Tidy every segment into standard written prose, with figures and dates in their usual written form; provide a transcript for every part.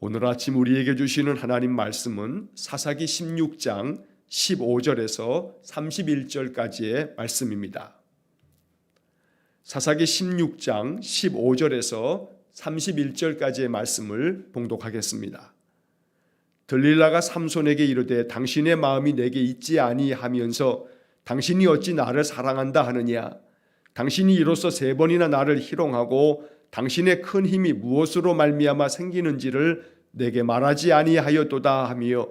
오늘 아침 우리에게 주시는 하나님 말씀은 사사기 16장 15절에서 31절까지의 말씀입니다. 사사기 16장 15절에서 31절까지의 말씀을 봉독하겠습니다. 들릴라가 삼손에게 이르되 당신의 마음이 내게 있지 아니하면서 당신이 어찌 나를 사랑한다 하느냐? 당신이 이로써 3번이나 나를 희롱하고 당신의 큰 힘이 무엇으로 말미암아 생기는지를 내게 말하지 아니하였도다 하며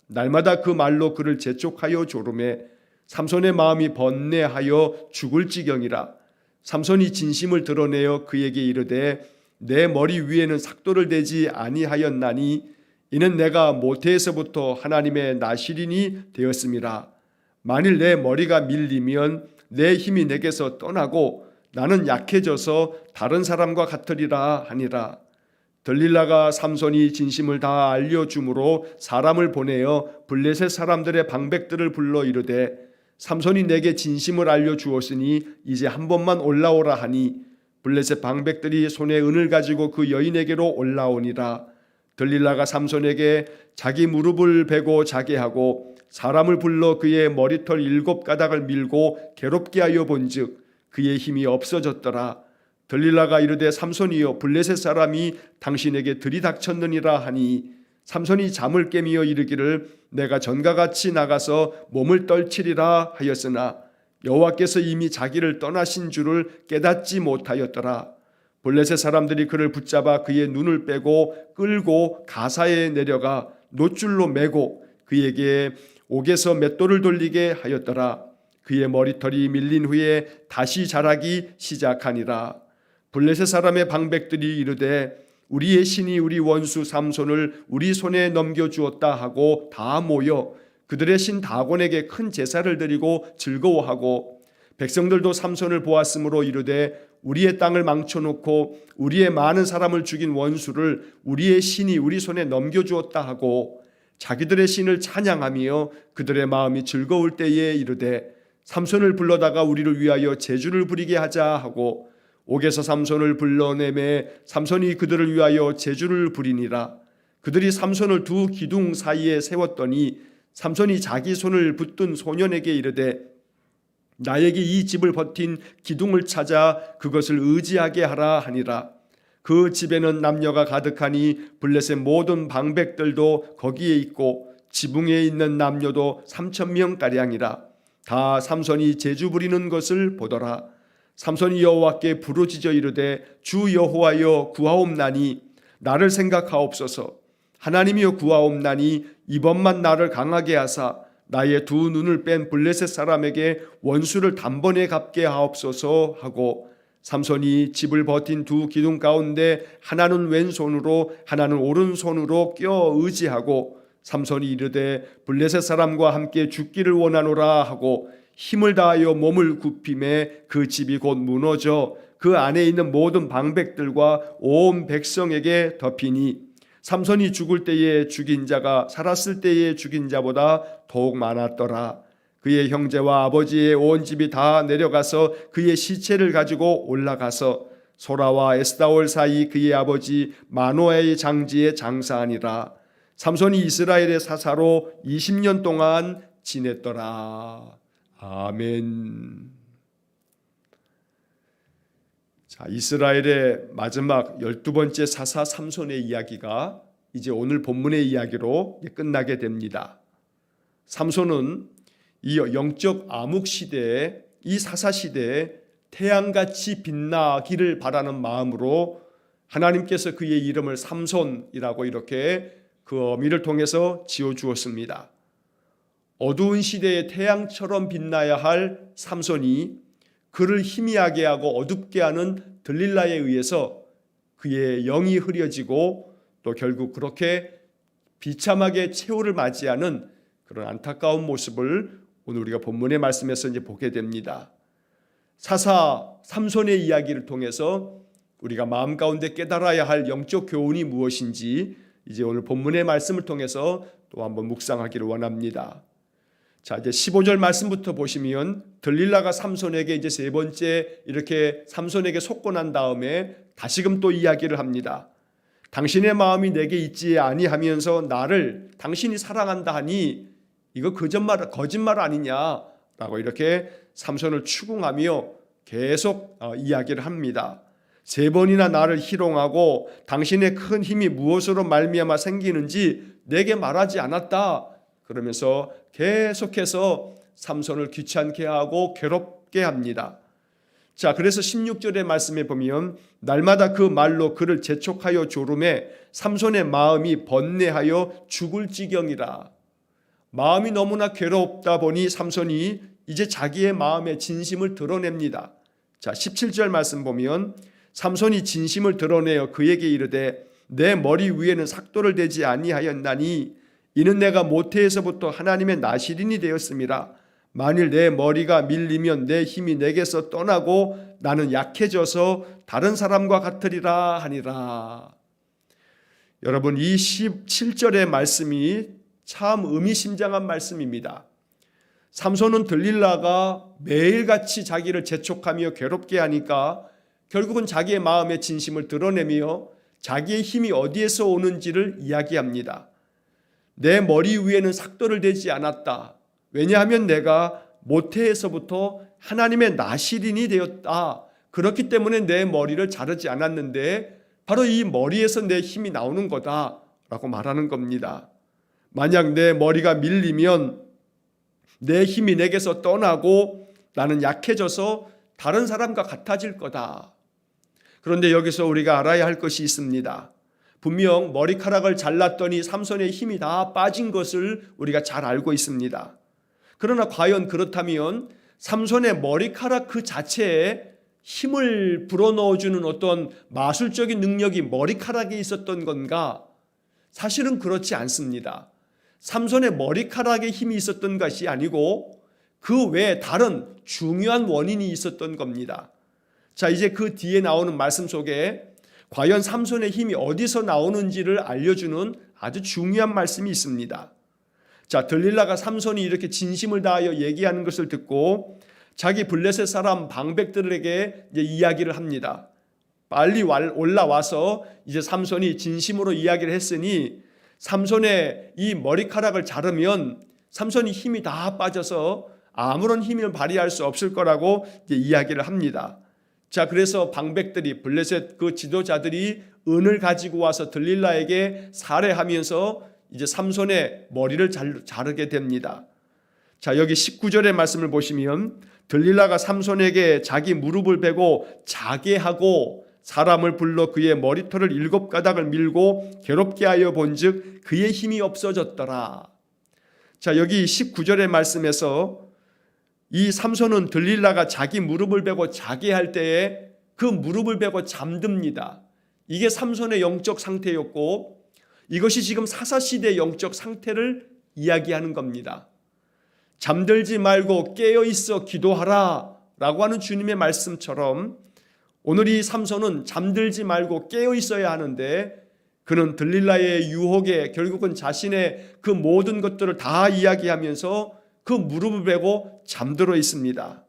날마다 그 말로 그를 재촉하여 조르매 삼손의 마음이 번뇌하여 죽을 지경이라. 삼손이 진심을 드러내어 그에게 이르되 내 머리 위에는 삭도를 대지 아니하였나니 이는 내가 모태에서부터 하나님의 나실인이 되었음이라. 만일 내 머리가 밀리면 내 힘이 내게서 떠나고 나는 약해져서 다른 사람과 같으리라 하니라. 들릴라가 삼손이 진심을 다 알려주므로 사람을 보내어 블레셋 사람들의 방백들을 불러 이르되 삼손이 내게 진심을 알려주었으니 이제 한 번만 올라오라 하니 블레셋 방백들이 손에 은을 가지고 그 여인에게로 올라오니라. 들릴라가 삼손에게 자기 무릎을 베고 자게 하고 사람을 불러 그의 머리털 7가닥을 밀고 괴롭게 하여 본즉 그의 힘이 없어졌더라. 들릴라가 이르되 삼손이여 블레셋 사람이 당신에게 들이닥쳤느니라 하니 삼손이 잠을 깨미어 이르기를 내가 전과 같이 나가서 몸을 떨치리라 하였으나 여호와께서 이미 자기를 떠나신 줄을 깨닫지 못하였더라. 블레셋 사람들이 그를 붙잡아 그의 눈을 빼고 끌고 가사에 내려가 놋줄로 매고 그에게 옥에서 맷돌을 돌리게 하였더라. 그의 머리털이 밀린 후에 다시 자라기 시작하니라. 블레셋 사람의 방백들이 이르되 우리의 신이 우리 원수 삼손을 우리 손에 넘겨주었다 하고 다 모여 그들의 신 다곤에게 큰 제사를 드리고 즐거워하고 백성들도 삼손을 보았으므로 이르되 우리의 땅을 망쳐놓고 우리의 많은 사람을 죽인 원수를 우리의 신이 우리 손에 넘겨주었다 하고 자기들의 신을 찬양하며 그들의 마음이 즐거울 때에 이르되 삼손을 불러다가 우리를 위하여 제주를 부리게 하자 하고 옥에서 삼손을 불러내매 삼손이 그들을 위하여 제주를 부리니라. 그들이 삼손을 두 기둥 사이에 세웠더니 삼손이 자기 손을 붙든 소년에게 이르되 나에게 이 집을 버틴 기둥을 찾아 그것을 의지하게 하라 하니라. 그 집에는 남녀가 가득하니 블레셋 모든 방백들도 거기에 있고 지붕에 있는 남녀도 3,000명가량이라. 다 삼손이 제주 부리는 것을 보더라. 삼손이 여호와께 부르짖어 이르되 주 여호와여 구하옵나니 나를 생각하옵소서. 하나님이여 구하옵나니 이번만 나를 강하게 하사 나의 두 눈을 뺀 블레셋 사람에게 원수를 단번에 갚게 하옵소서 하고 삼손이 집을 버틴 두 기둥 가운데 하나는 왼손으로 하나는 오른손으로 껴 의지하고 삼손이 이르되 블레셋 사람과 함께 죽기를 원하노라 하고 힘을 다하여 몸을 굽힘에 그 집이 곧 무너져 그 안에 있는 모든 방백들과 온 백성에게 덮이니 삼손이 죽을 때에 죽인 자가 살았을 때에 죽인 자보다 더욱 많았더라. 그의 형제와 아버지의 온 집이 다 내려가서 그의 시체를 가지고 올라가서 소라와 에스다올 사이 그의 아버지 마노아의 장지에 장사하니라. 삼손이 이스라엘의 사사로 20년 동안 지냈더라. 아멘. 자, 이스라엘의 마지막 12번째 사사 삼손의 이야기가 이제 오늘 본문의 이야기로 끝나게 됩니다. 삼손은 이 영적 암흑 시대에 이 사사 시대에 태양같이 빛나기를 바라는 마음으로 하나님께서 그의 이름을 삼손이라고 이렇게 그 어미를 통해서 지어주었습니다. 어두운 시대에 태양처럼 빛나야 할 삼손이 그를 희미하게 하고 어둡게 하는 들릴라에 의해서 그의 영이 흐려지고 또 결국 그렇게 비참하게 최후를 맞이하는 그런 안타까운 모습을 오늘 우리가 본문의 말씀에서 이제 보게 됩니다. 사사 삼손의 이야기를 통해서 우리가 마음 가운데 깨달아야 할 영적 교훈이 무엇인지 이제 오늘 본문의 말씀을 통해서 또 한번 묵상하기를 원합니다. 자, 이제 15절 말씀부터 보시면 들릴라가 삼손에게 이제 세 번째 이렇게 삼손에게 속고 난 다음에 다시금 또 이야기를 합니다. 당신의 마음이 내게 있지 아니하면서 나를 당신이 사랑한다 하니 이거 거짓말 아니냐라고 이렇게 삼손을 추궁하며 계속 이야기를 합니다. 3번이나 나를 희롱하고 당신의 큰 힘이 무엇으로 말미암아 생기는지 내게 말하지 않았다. 그러면서 계속해서 삼손을 귀찮게 하고 괴롭게 합니다. 자, 그래서 16절의 말씀에 보면 날마다 그 말로 그를 재촉하여 조름에 삼손의 마음이 번뇌하여 죽을 지경이라. 마음이 너무나 괴롭다 보니 삼손이 이제 자기의 마음의 진심을 드러냅니다. 자, 17절 말씀 보면 삼손이 진심을 드러내어 그에게 이르되 내 머리 위에는 삭도를 대지 아니하였나니 이는 내가 모태에서부터 하나님의 나시린이 되었음이라. 만일 내 머리가 밀리면 내 힘이 내게서 떠나고 나는 약해져서 다른 사람과 같으리라 하니라. 여러분, 이 17절의 말씀이 참 의미심장한 말씀입니다. 삼손은 들릴라가 매일같이 자기를 재촉하며 괴롭게 하니까 결국은 자기의 마음의 진심을 드러내며 자기의 힘이 어디에서 오는지를 이야기합니다. 내 머리 위에는 삭도를 대지 않았다. 왜냐하면 내가 모태에서부터 하나님의 나시린이 되었다. 그렇기 때문에 내 머리를 자르지 않았는데 바로 이 머리에서 내 힘이 나오는 거다라고 말하는 겁니다. 만약 내 머리가 밀리면 내 힘이 내게서 떠나고 나는 약해져서 다른 사람과 같아질 거다. 그런데 여기서 우리가 알아야 할 것이 있습니다. 분명 머리카락을 잘랐더니 삼손의 힘이 다 빠진 것을 우리가 잘 알고 있습니다. 그러나 과연 그렇다면 삼손의 머리카락 그 자체에 힘을 불어넣어주는 어떤 마술적인 능력이 머리카락에 있었던 건가? 사실은 그렇지 않습니다. 삼손의 머리카락에 힘이 있었던 것이 아니고 그 외에 다른 중요한 원인이 있었던 겁니다. 자, 이제 그 뒤에 나오는 말씀 속에 과연 삼손의 힘이 어디서 나오는지를 알려주는 아주 중요한 말씀이 있습니다. 자, 들릴라가 삼손이 이렇게 진심을 다하여 얘기하는 것을 듣고 자기 블레셋 사람 방백들에게 이제 이야기를 합니다. 빨리 올라와서 이제 삼손이 진심으로 이야기를 했으니 삼손의 이 머리카락을 자르면 삼손이 힘이 다 빠져서 아무런 힘을 발휘할 수 없을 거라고 이제 이야기를 합니다. 자, 그래서 방백들이 블레셋 그 지도자들이 은을 가지고 와서 들릴라에게 살해하면서 이제 삼손의 머리를 자르게 됩니다. 자, 여기 19절의 말씀을 보시면 들릴라가 삼손에게 자기 무릎을 베고 자게 하고 사람을 불러 그의 머리털을 7가닥을 밀고 괴롭게 하여 본즉 그의 힘이 없어졌더라. 자, 여기 19절의 말씀에서 이 삼손은 들릴라가 자기 무릎을 베고 자게 할 때에 그 무릎을 베고 잠듭니다. 이게 삼손의 영적 상태였고 이것이 지금 사사시대의 영적 상태를 이야기하는 겁니다. 잠들지 말고 깨어있어 기도하라 라고 하는 주님의 말씀처럼 오늘 이 삼손은 잠들지 말고 깨어있어야 하는데 그는 들릴라의 유혹에 결국은 자신의 그 모든 것들을 다 이야기하면서 그 무릎을 베고 잠들어 있습니다.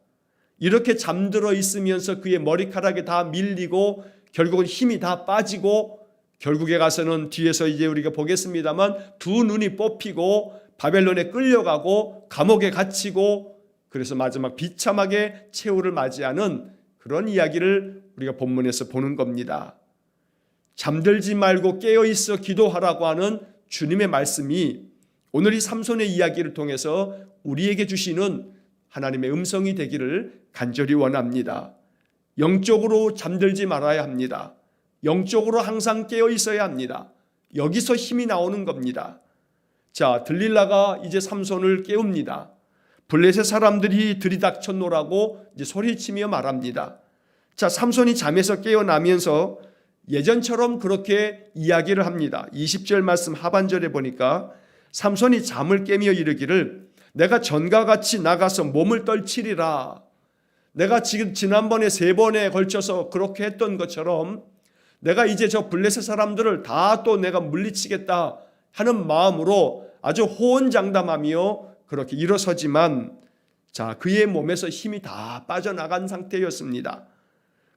이렇게 잠들어 있으면서 그의 머리카락이 다 밀리고 결국은 힘이 다 빠지고 결국에 가서는 뒤에서 이제 우리가 보겠습니다만 두 눈이 뽑히고 바벨론에 끌려가고 감옥에 갇히고 그래서 마지막 비참하게 최후를 맞이하는 그런 이야기를 우리가 본문에서 보는 겁니다. 잠들지 말고 깨어있어 기도하라고 하는 주님의 말씀이 오늘 이 삼손의 이야기를 통해서 우리에게 주시는 하나님의 음성이 되기를 간절히 원합니다. 영적으로 잠들지 말아야 합니다. 영적으로 항상 깨어 있어야 합니다. 여기서 힘이 나오는 겁니다. 자, 들릴라가 이제 삼손을 깨웁니다. 블레셋 사람들이 들이닥쳤노라고 이제 소리치며 말합니다. 자, 삼손이 잠에서 깨어나면서 예전처럼 그렇게 이야기를 합니다. 20절 말씀 하반절에 보니까 삼손이 잠을 깨며 이르기를 내가 전과 같이 나가서 몸을 떨치리라. 내가 지금 지난번에 3번에 걸쳐서 그렇게 했던 것처럼 내가 이제 저 블레셋 사람들을 다 또 내가 물리치겠다 하는 마음으로 아주 호언장담하며 그렇게 일어서지만 자, 그의 몸에서 힘이 다 빠져나간 상태였습니다.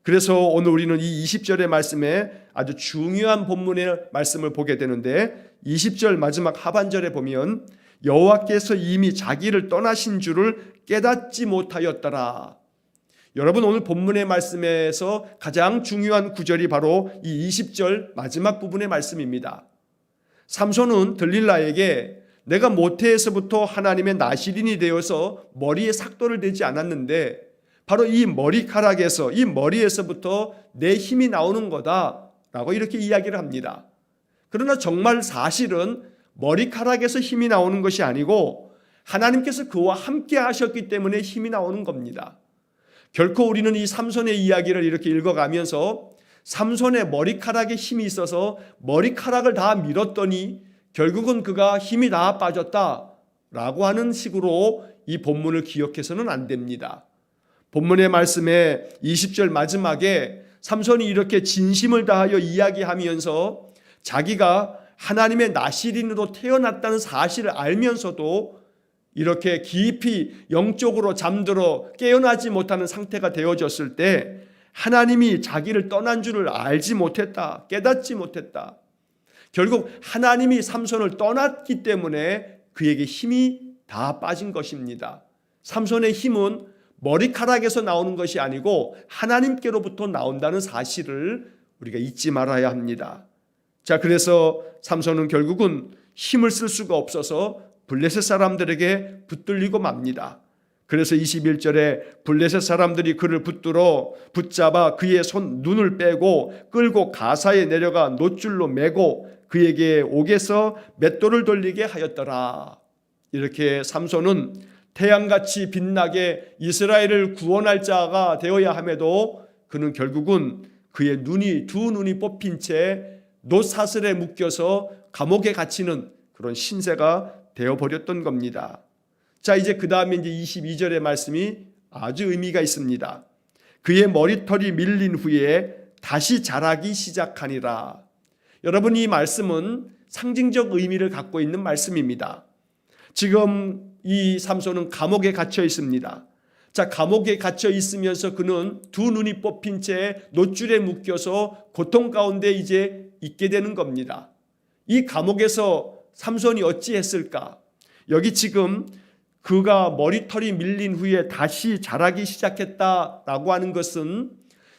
그래서 오늘 우리는 이 20절의 말씀에 아주 중요한 본문의 말씀을 보게 되는데 20절 마지막 하반절에 보면 여호와께서 이미 자기를 떠나신 줄을 깨닫지 못하였더라. 여러분, 오늘 본문의 말씀에서 가장 중요한 구절이 바로 이 20절 마지막 부분의 말씀입니다. 삼손은 들릴라에게 내가 모태에서부터 하나님의 나실인이 되어서 머리에 삭도를 대지 않았는데 바로 이 머리카락에서, 이 머리에서부터 내 힘이 나오는 거다라고 이렇게 이야기를 합니다. 그러나 정말 사실은 머리카락에서 힘이 나오는 것이 아니고 하나님께서 그와 함께 하셨기 때문에 힘이 나오는 겁니다. 결코 우리는 이 삼손의 이야기를 이렇게 읽어가면서 삼손의 머리카락에 힘이 있어서 머리카락을 다 밀었더니 결국은 그가 힘이 다 빠졌다라고 하는 식으로 이 본문을 기억해서는 안 됩니다. 본문의 말씀에 20절 마지막에 삼손이 이렇게 진심을 다하여 이야기하면서 자기가 하나님의 나실인으로 태어났다는 사실을 알면서도 이렇게 깊이 영적으로 잠들어 깨어나지 못하는 상태가 되어졌을 때 하나님이 자기를 떠난 줄을 알지 못했다, 깨닫지 못했다. 결국 하나님이 삼손을 떠났기 때문에 그에게 힘이 다 빠진 것입니다. 삼손의 힘은 머리카락에서 나오는 것이 아니고 하나님께로부터 나온다는 사실을 우리가 잊지 말아야 합니다. 자, 그래서 삼손은 결국은 힘을 쓸 수가 없어서 블레셋 사람들에게 붙들리고 맙니다. 그래서 21절에 블레셋 사람들이 그를 붙잡아 그의 눈을 빼고 끌고 가사에 내려가 놋줄로 매고 그에게 옥에서 맷돌을 돌리게 하였더라. 이렇게 삼손은 태양같이 빛나게 이스라엘을 구원할 자가 되어야 함에도 그는 결국은 그의 두 눈이 뽑힌 채 놋사슬에 묶여서 감옥에 갇히는 그런 신세가 되어버렸던 겁니다. 자, 이제 그 다음에 이제 22절의 말씀이 아주 의미가 있습니다. 그의 머리털이 밀린 후에 다시 자라기 시작하니라. 여러분, 이 말씀은 상징적 의미를 갖고 있는 말씀입니다. 지금 이 삼손은 감옥에 갇혀 있습니다. 자, 감옥에 갇혀 있으면서 그는 두 눈이 뽑힌 채 놋줄에 묶여서 고통 가운데 이제 있게 되는 겁니다. 이 감옥에서 삼손이 어찌했을까? 여기 지금 그가 머리털이 밀린 후에 다시 자라기 시작했다라고 하는 것은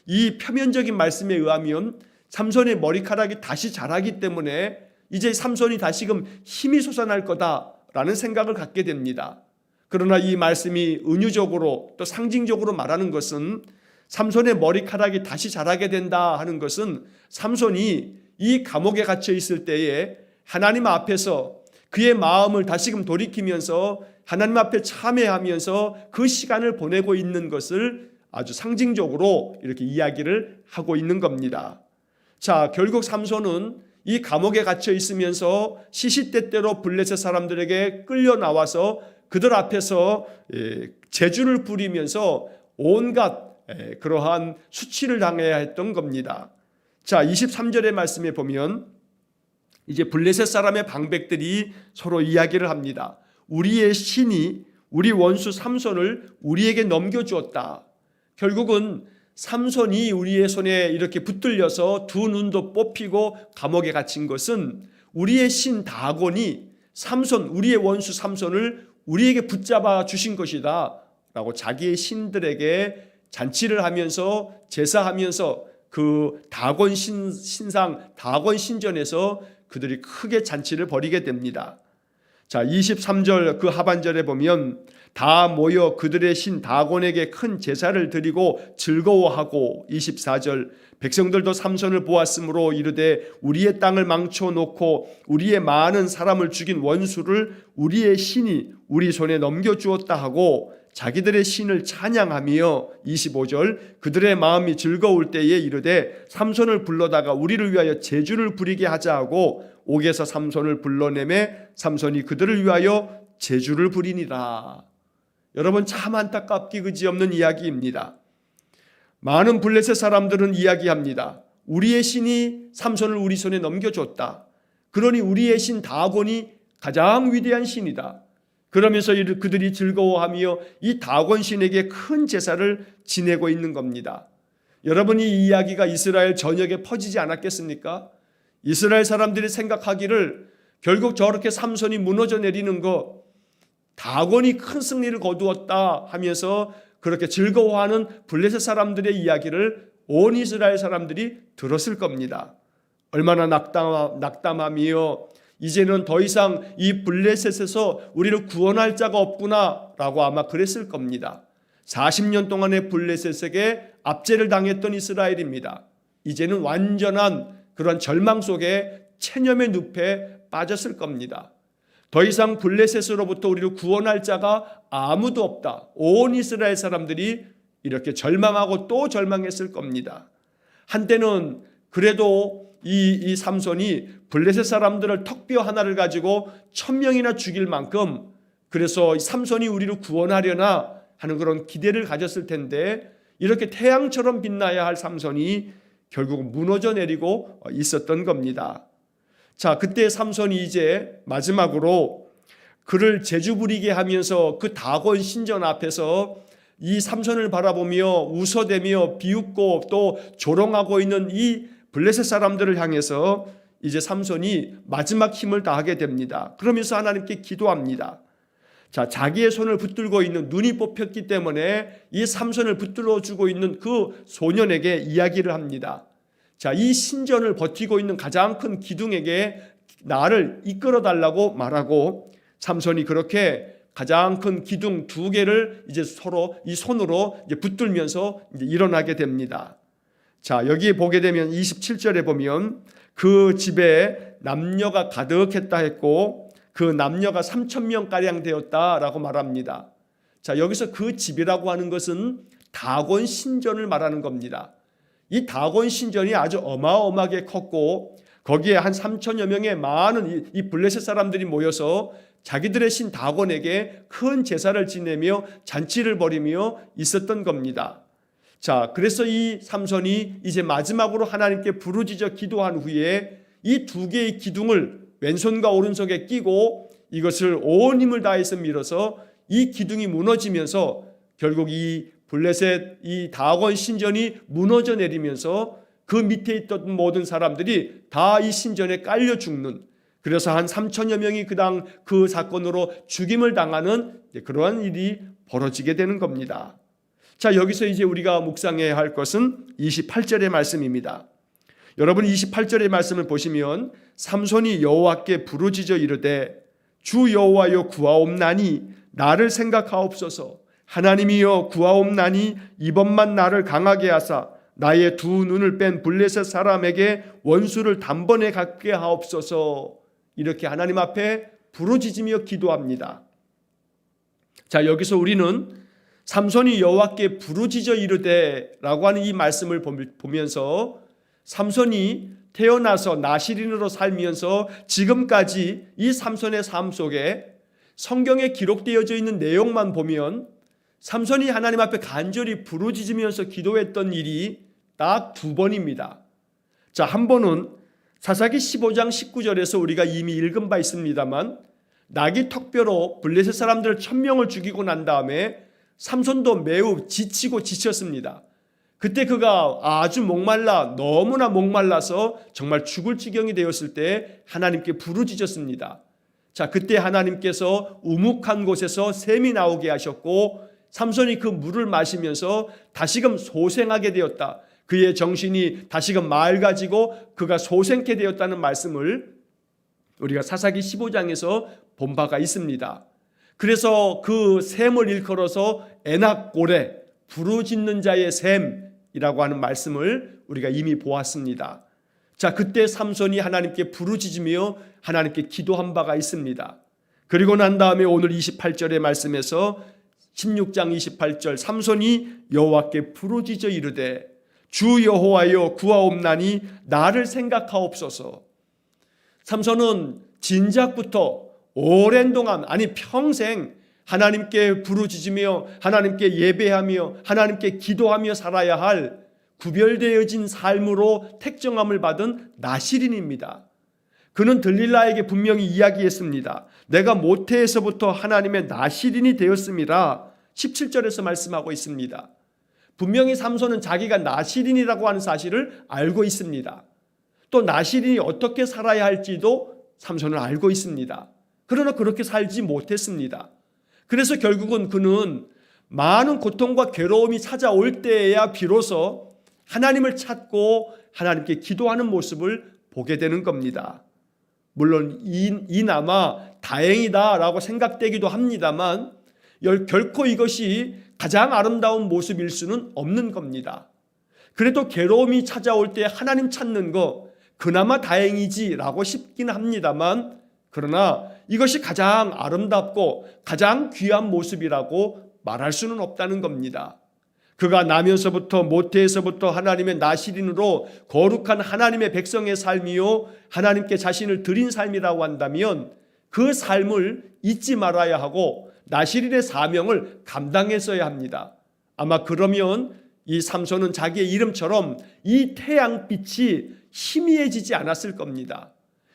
이 표면적인 말씀에 의하면 삼손의 머리카락이 다시 자라기 때문에 이제 삼손이 다시금 힘이 솟아날 거다라는 생각을 갖게 됩니다. 그러나 이 말씀이 은유적으로 또 상징적으로 말하는 것은 삼손의 머리카락이 다시 자라게 된다 하는 것은 삼손이 이 감옥에 갇혀 있을 때에 하나님 앞에서 그의 마음을 다시금 돌이키면서 하나님 앞에 참회하면서 그 시간을 보내고 있는 것을 아주 상징적으로 이렇게 이야기를 하고 있는 겁니다. 자, 결국 삼손은 이 감옥에 갇혀 있으면서 시시때때로 블레셋 사람들에게 끌려 나와서 그들 앞에서 제주를 부리면서 온갖 그러한 수치를 당해야 했던 겁니다. 자, 23절의 말씀에 보면 이제 블레셋 사람의 방백들이 서로 이야기를 합니다. 우리의 신이 우리 원수 삼손을 우리에게 넘겨주었다. 결국은 삼손이 우리의 손에 이렇게 붙들려서 두 눈도 뽑히고 감옥에 갇힌 것은 우리의 신 다곤이 우리의 원수 삼손을 우리에게 붙잡아 주신 것이다 라고 자기의 신들에게 잔치를 하면서 제사하면서 그 다곤 신상 다곤 신전에서 그들이 크게 잔치를 벌이게 됩니다. 자, 23절 그 하반절에 보면 다 모여 그들의 신 다곤에게 큰 제사를 드리고 즐거워하고 24절 백성들도 삼손을 보았으므로 이르되 우리의 땅을 망쳐놓고 우리의 많은 사람을 죽인 원수를 우리의 신이 우리 손에 넘겨주었다 하고 자기들의 신을 찬양하며 25절 그들의 마음이 즐거울 때에 이르되 삼손을 불러다가 우리를 위하여 제주를 부리게 하자 하고 옥에서 삼손을 불러내매 삼손이 그들을 위하여 제주를 부리니라. 여러분, 참 안타깝기 그지없는 이야기입니다. 많은 블레셋 사람들은 이야기합니다. 우리의 신이 삼손을 우리 손에 넘겨줬다. 그러니 우리의 신 다곤이 가장 위대한 신이다. 그러면서 그들이 즐거워하며 이 다곤 신에게 큰 제사를 지내고 있는 겁니다. 여러분, 이 이야기가 이스라엘 전역에 퍼지지 않았겠습니까? 이스라엘 사람들이 생각하기를 결국 저렇게 삼손이 무너져 내리는 거, 다곤이 큰 승리를 거두었다 하면서 그렇게 즐거워하는 블레셋 사람들의 이야기를 온 이스라엘 사람들이 들었을 겁니다. 얼마나 낙담하며 이제는 더 이상 이 블레셋에서 우리를 구원할 자가 없구나라고 아마 그랬을 겁니다. 40년 동안의 블레셋에게 압제를 당했던 이스라엘입니다. 이제는 완전한 그런 절망 속에 체념의 늪에 빠졌을 겁니다. 더 이상 블레셋으로부터 우리를 구원할 자가 아무도 없다. 온 이스라엘 사람들이 이렇게 절망하고 또 절망했을 겁니다. 한때는 그래도 이 삼손이 블레셋 사람들을 턱뼈 하나를 가지고 1000명이나 죽일 만큼, 그래서 삼손이 우리를 구원하려나 하는 그런 기대를 가졌을 텐데, 이렇게 태양처럼 빛나야 할 삼손이 결국 무너져 내리고 있었던 겁니다. 자, 그때 삼손이 이제 마지막으로 그를 재주부리게 하면서 그 다곤 신전 앞에서 이 삼손을 바라보며 웃어대며 비웃고 또 조롱하고 있는 이 블레셋 사람들을 향해서 이제 삼손이 마지막 힘을 다하게 됩니다. 그러면서 하나님께 기도합니다. 자, 자기의 손을 붙들고 있는, 눈이 뽑혔기 때문에 이 삼손을 붙들어 주고 있는 그 소년에게 이야기를 합니다. 자, 이 신전을 버티고 있는 가장 큰 기둥에게 나를 이끌어 달라고 말하고, 삼손이 그렇게 가장 큰 기둥 2개를 이제 서로 이 손으로 이제 붙들면서 이제 일어나게 됩니다. 자, 여기 보게 되면 27절에 보면 그 집에 남녀가 가득했다 했고 그 남녀가 3000명가량 되었다라고 말합니다. 자, 여기서 그 집이라고 하는 것은 다곤 신전을 말하는 겁니다. 이 다곤 신전이 아주 어마어마하게 컸고 거기에 한 3000여 명의 많은 이 블레셋 사람들이 모여서 자기들의 신 다곤에게 큰 제사를 지내며 잔치를 벌이며 있었던 겁니다. 자, 그래서 이 삼손이 이제 마지막으로 하나님께 부르짖어 기도한 후에 이 2개의 기둥을 왼손과 오른손에 끼고 이것을 온 힘을 다해서 밀어서 이 기둥이 무너지면서 결국 이 블레셋 이 다곤 신전이 무너져 내리면서 그 밑에 있던 모든 사람들이 다 이 신전에 깔려 죽는, 그래서 한 3000여 명이 그 사건으로 죽임을 당하는 그러한 일이 벌어지게 되는 겁니다. 자, 여기서 이제 우리가 묵상해야 할 것은 28절의 말씀입니다. 여러분, 28절의 말씀을 보시면 삼손이 여호와께 부르짖어 이르되 주 여호와여 구하옵나니 나를 생각하옵소서. 하나님이여 구하옵나니 이번만 나를 강하게 하사 나의 2 눈을 뺀 블레셋 사람에게 원수를 단번에 갚게 하옵소서. 이렇게 하나님 앞에 부르짖으며 기도합니다. 자, 여기서 우리는 삼손이 여호와께 부르짖어 이르되라고 하는 이 말씀을 보면서 삼손이 태어나서 나실인으로 살면서 지금까지 이 삼손의 삶 속에 성경에 기록되어져 있는 내용만 보면 삼손이 하나님 앞에 간절히 부르짖으면서 기도했던 일이 딱 2번입니다. 자, 한 번은 사사기 15장 19절에서 우리가 이미 읽은 바 있습니다만 나귀 턱뼈로 블레셋 사람들 1000명을 죽이고 난 다음에 삼손도 매우 지치고 지쳤습니다. 그때 그가 아주 목말라, 너무나 목말라서 정말 죽을 지경이 되었을 때 하나님께 부르짖었습니다. 자, 그때 하나님께서 우묵한 곳에서 샘이 나오게 하셨고 삼손이 그 물을 마시면서 다시금 소생하게 되었다. 그의 정신이 다시금 맑아지고 그가 소생케 되었다는 말씀을 우리가 사사기 15장에서 본 바가 있습니다. 그래서 그 샘을 일컬어서 에낙고레, 부르짖는 자의 샘이라고 하는 말씀을 우리가 이미 보았습니다. 자, 그때 삼손이 하나님께 부르짖으며 하나님께 기도한 바가 있습니다. 그리고 난 다음에 오늘 28절의 말씀에서 16장 28절 삼손이 여호와께 부르짖어 이르되 주 여호와여 구하옵나니 나를 생각하옵소서. 삼손은 진작부터 오랜 동안, 아니 평생 하나님께 부르짖으며 하나님께 예배하며 하나님께 기도하며 살아야 할 구별되어진 삶으로 택정함을 받은 나실인입니다. 그는 들릴라에게 분명히 이야기했습니다. 내가 모태에서부터 하나님의 나실인이 되었음이라 17절에서 말씀하고 있습니다. 분명히 삼손은 자기가 나실인이라고 하는 사실을 알고 있습니다. 또 나실인이 어떻게 살아야 할지도 삼손은 알고 있습니다. 그러나 그렇게 살지 못했습니다. 그래서 결국은 그는 많은 고통과 괴로움이 찾아올 때에야 비로소 하나님을 찾고 하나님께 기도하는 모습을 보게 되는 겁니다. 물론 이나마 다행이다라고 생각되기도 합니다만 결코 이것이 가장 아름다운 모습일 수는 없는 겁니다. 그래도 괴로움이 찾아올 때 하나님 찾는 거 그나마 다행이지라고 싶긴 합니다만 그러나 이것이 가장 아름답고 가장 귀한 모습이라고 말할 수는 없다는 겁니다. 그가 나면서부터 모태에서부터 하나님의 나실인으로 거룩한 하나님의 백성의 삶이요 하나님께 자신을 드린 삶이라고 한다면 그 삶을 잊지 말아야 하고 나실인의 사명을 감당했어야 합니다. 아마 그러면 이 삼손은 자기의 이름처럼 이 태양빛이 희미해지지 않았을 겁니다.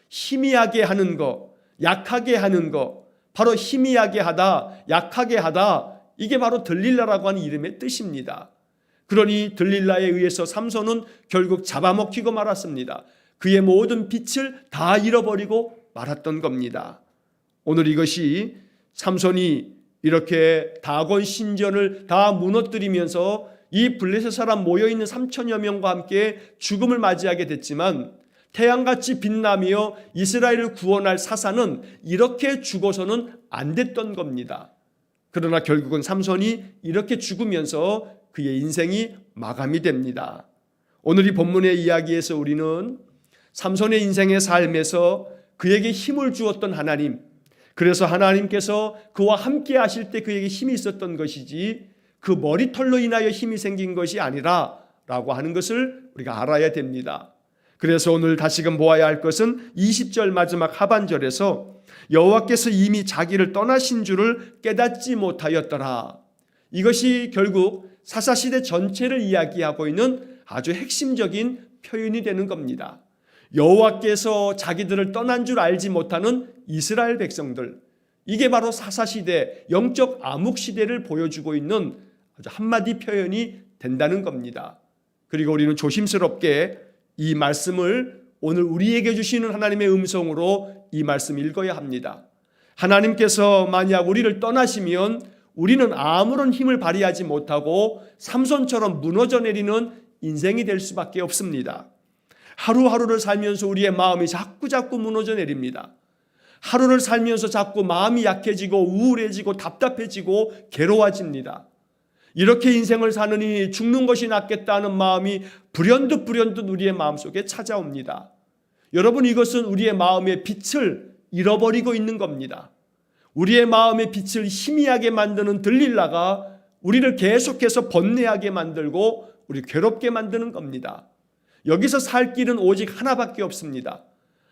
희미하게 하는 거, 약하게 하는 거, 바로 희미하게 하다, 약하게 하다, 이게 바로 들릴라라고 하는 이름의 뜻입니다. 그러니 들릴라에 의해서 삼손은 결국 잡아먹히고 말았습니다. 그의 모든 빛을 다 잃어버리고 말았던 겁니다. 오늘 이것이 삼손이 이렇게 다곤 신전을 다 무너뜨리면서 이 블레셋 사람 모여있는 3천여 명과 함께 죽음을 맞이하게 됐지만 태양같이 빛나며 이스라엘을 구원할 사사는 이렇게 죽어서는 안 됐던 겁니다. 그러나 결국은 삼손이 이렇게 죽으면서 그의 인생이 마감이 됩니다. 오늘 이 본문의 이야기에서 우리는 삼손의 인생의 삶에서 그에게 힘을 주었던 하나님, 그래서 하나님께서 그와 함께 하실 때 그에게 힘이 있었던 것이지 그 머리털로 인하여 힘이 생긴 것이 아니라 라고 하는 것을 우리가 알아야 됩니다. 그래서 오늘 다시금 보아야 할 것은 20절 마지막 하반절에서 여호와께서 이미 자기를 떠나신 줄을 깨닫지 못하였더라. 이것이 결국 사사시대 전체를 이야기하고 있는 아주 핵심적인 표현이 되는 겁니다. 여호와께서 자기들을 떠난 줄 알지 못하는 이스라엘 백성들, 이게 바로 사사시대, 영적 암흑시대를 보여주고 있는 아주 한마디 표현이 된다는 겁니다. 그리고 우리는 조심스럽게 이 말씀을 오늘 우리에게 주시는 하나님의 음성으로 이 말씀 읽어야 합니다. 하나님께서 만약 우리를 떠나시면 우리는 아무런 힘을 발휘하지 못하고 삼손처럼 무너져 내리는 인생이 될 수밖에 없습니다. 하루하루를 살면서 우리의 마음이 자꾸 무너져 내립니다. 하루를 살면서 자꾸 마음이 약해지고 우울해지고 답답해지고 괴로워집니다. 이렇게 인생을 사느니 죽는 것이 낫겠다는 마음이 불현듯 우리의 마음속에 찾아옵니다. 여러분, 이것은 우리의 마음의 빛을 잃어버리고 있는 겁니다. 우리의 마음의 빛을 희미하게 만드는 들릴라가 우리를 계속해서 번뇌하게 만들고 우리 괴롭게 만드는 겁니다. 여기서 살 길은 오직 하나밖에 없습니다.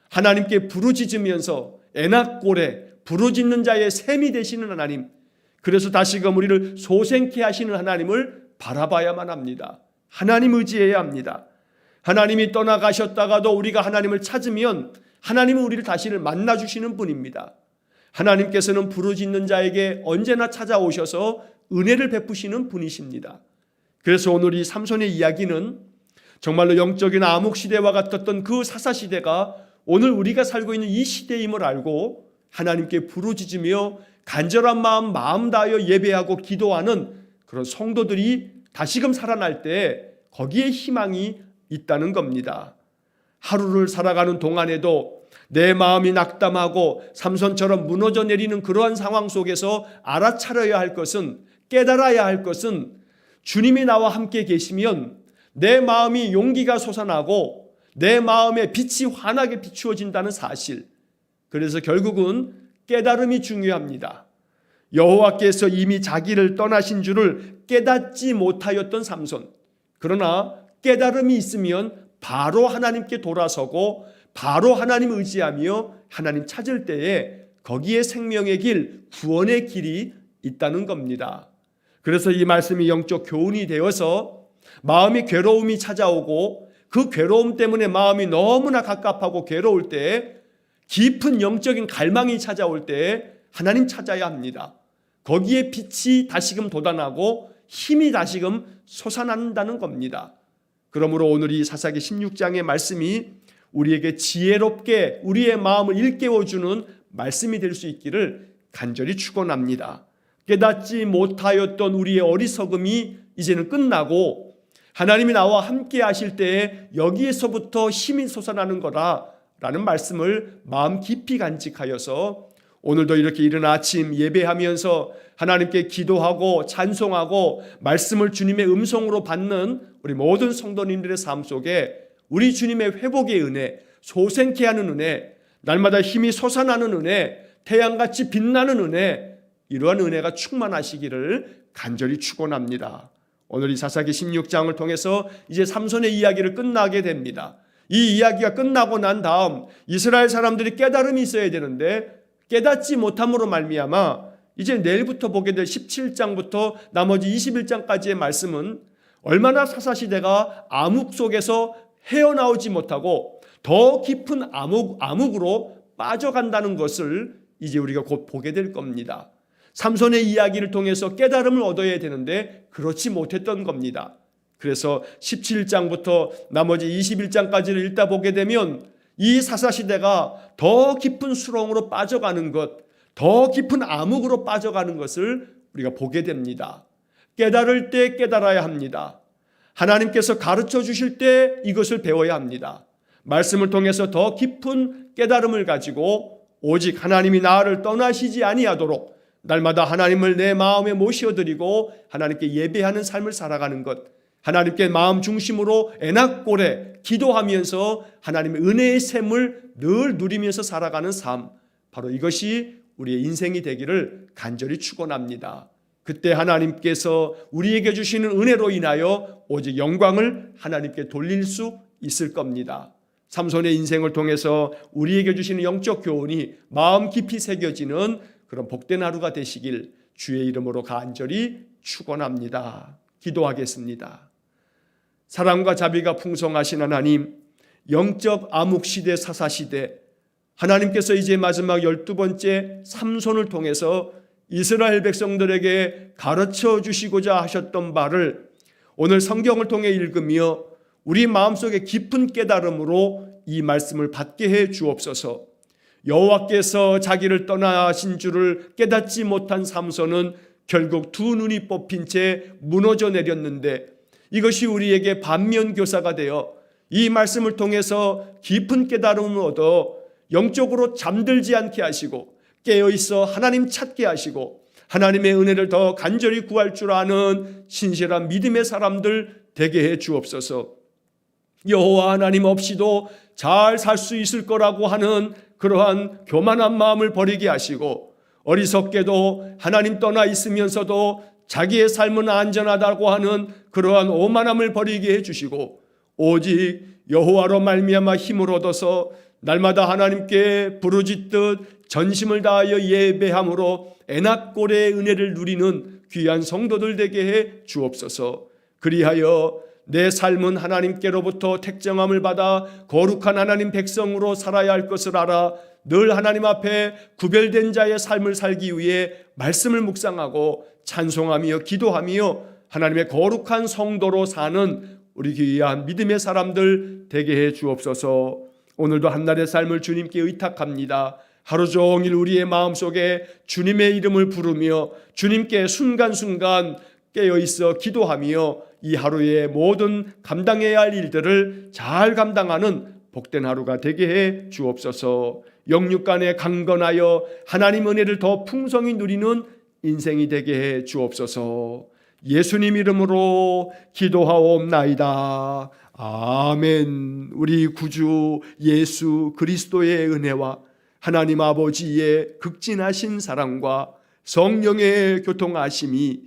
하나님께 부르짖으면서 애낙고래 부르짖는 자의 샘이 되시는 하나님, 그래서 다시금 우리를 소생케 하시는 하나님을 바라봐야만 합니다. 하나님 의지해야 합니다. 하나님이 떠나가셨다가도 우리가 하나님을 찾으면 하나님은 우리를 다시를 만나주시는 분입니다. 하나님께서는 부르짖는 자에게 언제나 찾아오셔서 은혜를 베푸시는 분이십니다. 그래서 오늘 이 삼손의 이야기는 정말로 영적인 암흑시대와 같았던 그 사사시대가 오늘 우리가 살고 있는 이 시대임을 알고 하나님께 부르짖으며 간절한 마음 다하여 예배하고 기도하는 그런 성도들이 다시금 살아날 때 거기에 희망이 있다는 겁니다. 하루를 살아가는 동안에도 내 마음이 낙담하고 삼손처럼 무너져 내리는 그러한 상황 속에서 알아차려야 할 것은, 깨달아야 할 것은 주님이 나와 함께 계시면 내 마음이 용기가 솟아나고 내 마음에 빛이 환하게 비추어진다는 사실. 그래서 결국은 깨달음이 중요합니다. 여호와께서 이미 자기를 떠나신 줄을 깨닫지 못하였던 삼손. 그러나 깨달음이 있으면 바로 하나님께 돌아서고 바로 하나님 의지하며 하나님 찾을 때에 거기에 생명의 길, 구원의 길이 있다는 겁니다. 그래서 이 말씀이 영적 교훈이 되어서 마음이 괴로움이 찾아오고 그 괴로움 때문에 마음이 너무나 갑갑하고 괴로울 때, 깊은 영적인 갈망이 찾아올 때 하나님 찾아야 합니다. 거기에 빛이 다시금 돋아나고 힘이 다시금 솟아난다는 겁니다. 그러므로 오늘 이 사사기 16장의 말씀이 우리에게 지혜롭게 우리의 마음을 일깨워주는 말씀이 될 수 있기를 간절히 축원합니다. 깨닫지 못하였던 우리의 어리석음이 이제는 끝나고 하나님이 나와 함께 하실 때에 여기에서부터 힘이 솟아나는 거다라는 말씀을 마음 깊이 간직하여서 오늘도 이렇게 이른 아침 예배하면서 하나님께 기도하고 찬송하고 말씀을 주님의 음성으로 받는 우리 모든 성도님들의 삶 속에 우리 주님의 회복의 은혜, 소생케 하는 은혜, 날마다 힘이 솟아나는 은혜, 태양같이 빛나는 은혜, 이러한 은혜가 충만하시기를 간절히 축원합니다. 오늘 이 사사기 16장을 통해서 이제 삼손의 이야기를 끝나게 됩니다. 이 이야기가 끝나고 난 다음 이스라엘 사람들이 깨달음이 있어야 되는데 깨닫지 못함으로 말미암아 이제 내일부터 보게 될 17장부터 나머지 21장까지의 말씀은 얼마나 사사시대가 암흑 속에서 헤어나오지 못하고 더 깊은 암흑으로 빠져간다는 것을 이제 우리가 곧 보게 될 겁니다. 삼손의 이야기를 통해서 깨달음을 얻어야 되는데 그렇지 못했던 겁니다. 그래서 17장부터 나머지 21장까지를 읽다 보게 되면 이 사사시대가 더 깊은 수렁으로 빠져가는 것, 더 깊은 암흑으로 빠져가는 것을 우리가 보게 됩니다. 깨달을 때 깨달아야 합니다. 하나님께서 가르쳐 주실 때 이것을 배워야 합니다. 말씀을 통해서 더 깊은 깨달음을 가지고 오직 하나님이 나를 떠나시지 아니하도록 날마다 하나님을 내 마음에 모셔드리고 하나님께 예배하는 삶을 살아가는 것, 하나님께 마음 중심으로 애낙고래 기도하면서 하나님의 은혜의 샘을 늘 누리면서 살아가는 삶, 바로 이것이 우리의 인생이 되기를 간절히 축원합니다. 그때 하나님께서 우리에게 주시는 은혜로 인하여 오직 영광을 하나님께 돌릴 수 있을 겁니다. 삼손의 인생을 통해서 우리에게 주시는 영적 교훈이 마음 깊이 새겨지는 그런 복된 하루가 되시길 주의 이름으로 간절히 축원합니다. 기도하겠습니다. 사랑과 자비가 풍성하신 하나님, 영적 암흑시대 사사시대, 하나님께서 이제 마지막 12번째 삼손을 통해서 이스라엘 백성들에게 가르쳐 주시고자 하셨던 바를 오늘 성경을 통해 읽으며 우리 마음속에 깊은 깨달음으로 이 말씀을 받게 해 주옵소서. 여호와께서 자기를 떠나신 줄을 깨닫지 못한 삼손은 결국 두 눈이 뽑힌 채 무너져 내렸는데 이것이 우리에게 반면교사가 되어 이 말씀을 통해서 깊은 깨달음을 얻어 영적으로 잠들지 않게 하시고 깨어있어 하나님 찾게 하시고 하나님의 은혜를 더 간절히 구할 줄 아는 신실한 믿음의 사람들 되게 해 주옵소서. 여호와 하나님 없이도 잘 살 수 있을 거라고 하는 그러한 교만한 마음을 버리게 하시고 어리석게도 하나님 떠나 있으면서도 자기의 삶은 안전하다고 하는 그러한 오만함을 버리게 해주시고 오직 여호와로 말미암아 힘을 얻어서 날마다 하나님께 부르짖듯 전심을 다하여 예배함으로 애낙고래의 은혜를 누리는 귀한 성도들 되게 해 주옵소서. 그리하여 내 삶은 하나님께로부터 택정함을 받아 거룩한 하나님 백성으로 살아야 할 것을 알아 늘 하나님 앞에 구별된 자의 삶을 살기 위해 말씀을 묵상하고 찬송하며 기도하며 하나님의 거룩한 성도로 사는 우리 귀한 믿음의 사람들 되게 해 주옵소서. 오늘도 한날의 삶을 주님께 의탁합니다. 하루 종일 우리의 마음속에 주님의 이름을 부르며 주님께 순간순간 깨어있어 기도하며 이 하루의 모든 감당해야 할 일들을 잘 감당하는 복된 하루가 되게 해 주옵소서. 영육간에 강건하여 하나님 은혜를 더 풍성히 누리는 인생이 되게 해 주옵소서. 예수님 이름으로 기도하옵나이다. 아멘. 우리 구주 예수 그리스도의 은혜와 하나님 아버지의 극진하신 사랑과 성령의 교통하심이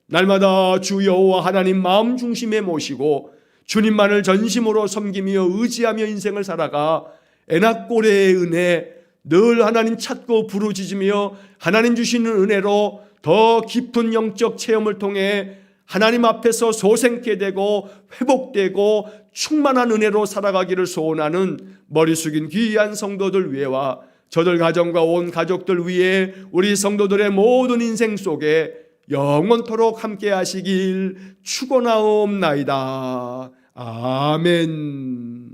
날마다 주 여호와 하나님 마음 중심에 모시고 주님만을 전심으로 섬기며 의지하며 인생을 살아가 애낙고래의 은혜 늘 하나님 찾고 부르짖으며 하나님 주시는 은혜로 더 깊은 영적 체험을 통해 하나님 앞에서 소생케 되고 회복되고 충만한 은혜로 살아가기를 소원하는 머리 숙인 귀한 성도들 위에와 저들 가정과 온 가족들 위에 우리 성도들의 모든 인생 속에 영원토록 함께 하시길 축원하옵나이다. 아멘.